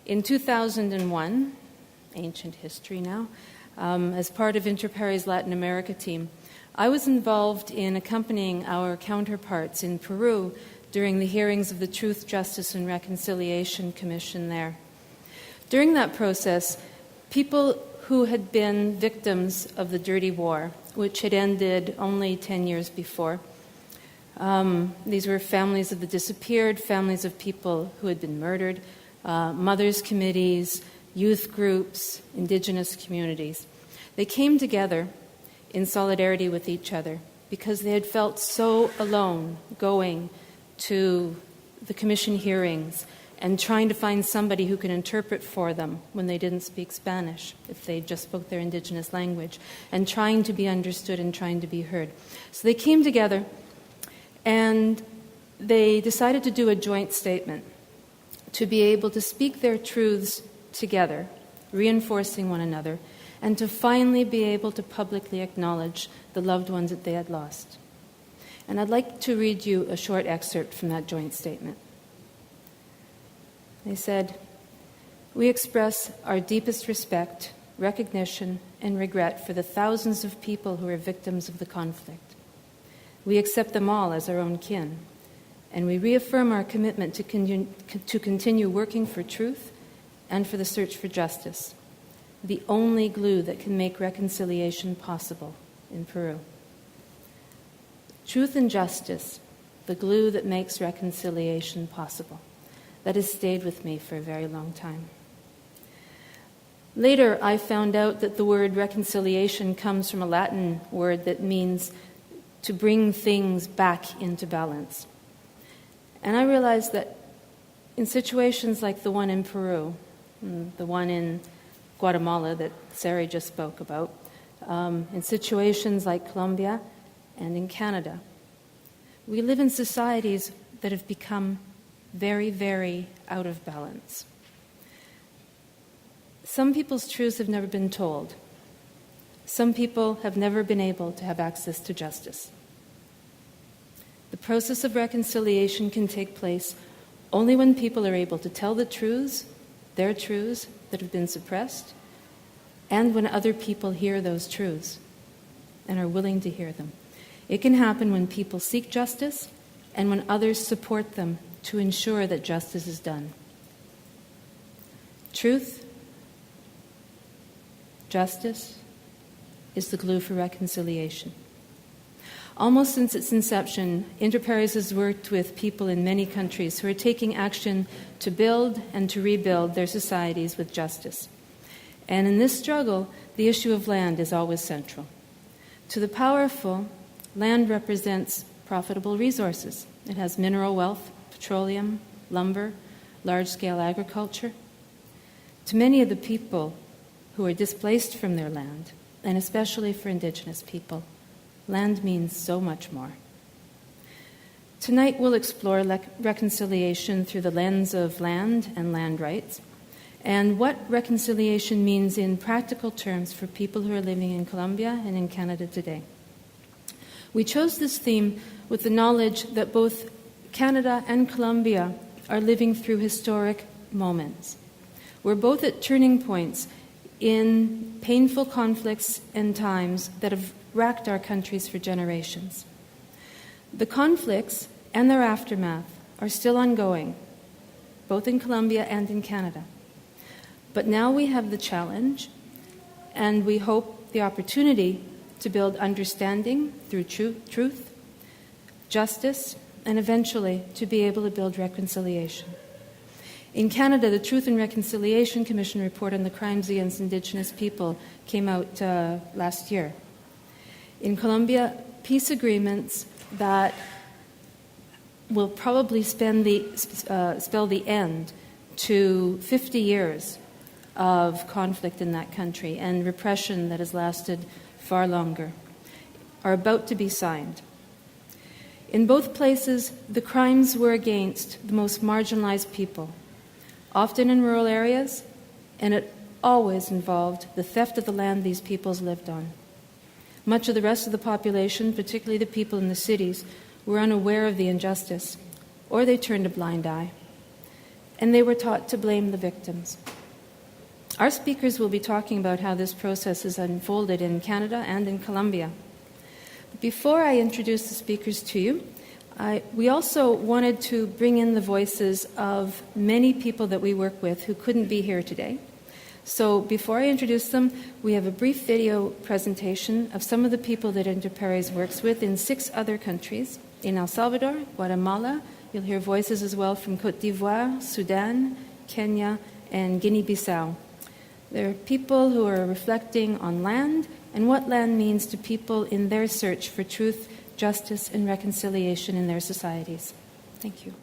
In 2001, ancient history now, as part of Interpares Latin America team, I was involved in accompanying our counterparts in Peru during the hearings of the Truth, Justice, and Reconciliation Commission there. During that process, people who had been victims of the dirty war, which had ended only 10 years before, these were families of the disappeared, families of people who had been murdered, mothers' committees, youth groups, indigenous communities. They came together in solidarity with each other because they had felt so alone going to the commission hearings and trying to find somebody who could interpret for them when they didn't speak Spanish, if they just spoke their indigenous language, and trying to be understood and trying to be heard. So they came together and they decided to do a joint statement to be able to speak their truths together, reinforcing one another, and to finally be able to publicly acknowledge the loved ones that they had lost. And I'd like to read you a short excerpt from that joint statement. They said, "We express our deepest respect, recognition, and regret for the thousands of people who are victims of the conflict. We accept them all as our own kin, and we reaffirm our commitment to continue working for truth and for the search for justice, the only glue that can make reconciliation possible in Peru." Truth and justice, the glue that makes reconciliation possible. That has stayed with me for a very long time. Later, I found out that the word reconciliation comes from a Latin word that means to bring things back into balance. And I realized that in situations like the one in Peru, the one in Guatemala that Sari just spoke about, in situations like Colombia and in Canada, we live in societies that have become very, very out of balance. Some people's truths have never been told. Some people have never been able to have access to justice. The process of reconciliation can take place only when people are able to tell the truths, their truths that have been suppressed, and when other people hear those truths and are willing to hear them. It can happen when people seek justice and when others support them to ensure that justice is done. Truth, justice, is the glue for reconciliation. Almost since its inception, Interpares has worked with people in many countries who are taking action to build and to rebuild their societies with justice. And in this struggle, the issue of land is always central. To the powerful, land represents profitable resources. It has mineral wealth, petroleum, lumber, large-scale agriculture. To many of the people who are displaced from their land, and especially for Indigenous people, land means so much more. Tonight we'll explore reconciliation through the lens of land and land rights, and what reconciliation means in practical terms for people who are living in Colombia and in Canada today. We chose this theme with the knowledge that both Canada and Colombia are living through historic moments. We're both at turning points in painful conflicts and times that have racked our countries for generations. The conflicts and their aftermath are still ongoing, both in Colombia and in Canada. But now we have the challenge, and we hope the opportunity to build understanding through truth, justice, and eventually to be able to build reconciliation. In Canada, the Truth and Reconciliation Commission report on the crimes against Indigenous people came out last year. In Colombia, peace agreements that will probably spell the end to 50 years of conflict in that country and repression that has lasted far longer are about to be signed. In both places, the crimes were against the most marginalized people, often in rural areas, and it always involved the theft of the land these peoples lived on. Much of the rest of the population, particularly the people in the cities, were unaware of the injustice, or they turned a blind eye. and they were taught to blame the victims. Our speakers will be talking about how this process is unfolded in Canada and in Colombia. Before I introduce the speakers to you, we also wanted to bring in the voices of many people that we work with who couldn't be here today. So before I introduce them, we have a brief video presentation of some of the people that Interpares works with in 6 other countries. In El Salvador, Guatemala, you'll hear voices as well from Côte d'Ivoire, Sudan, Kenya, and Guinea-Bissau. They're people who are reflecting on land and what land means to people in their search for truth, justice, and reconciliation in their societies. Thank you.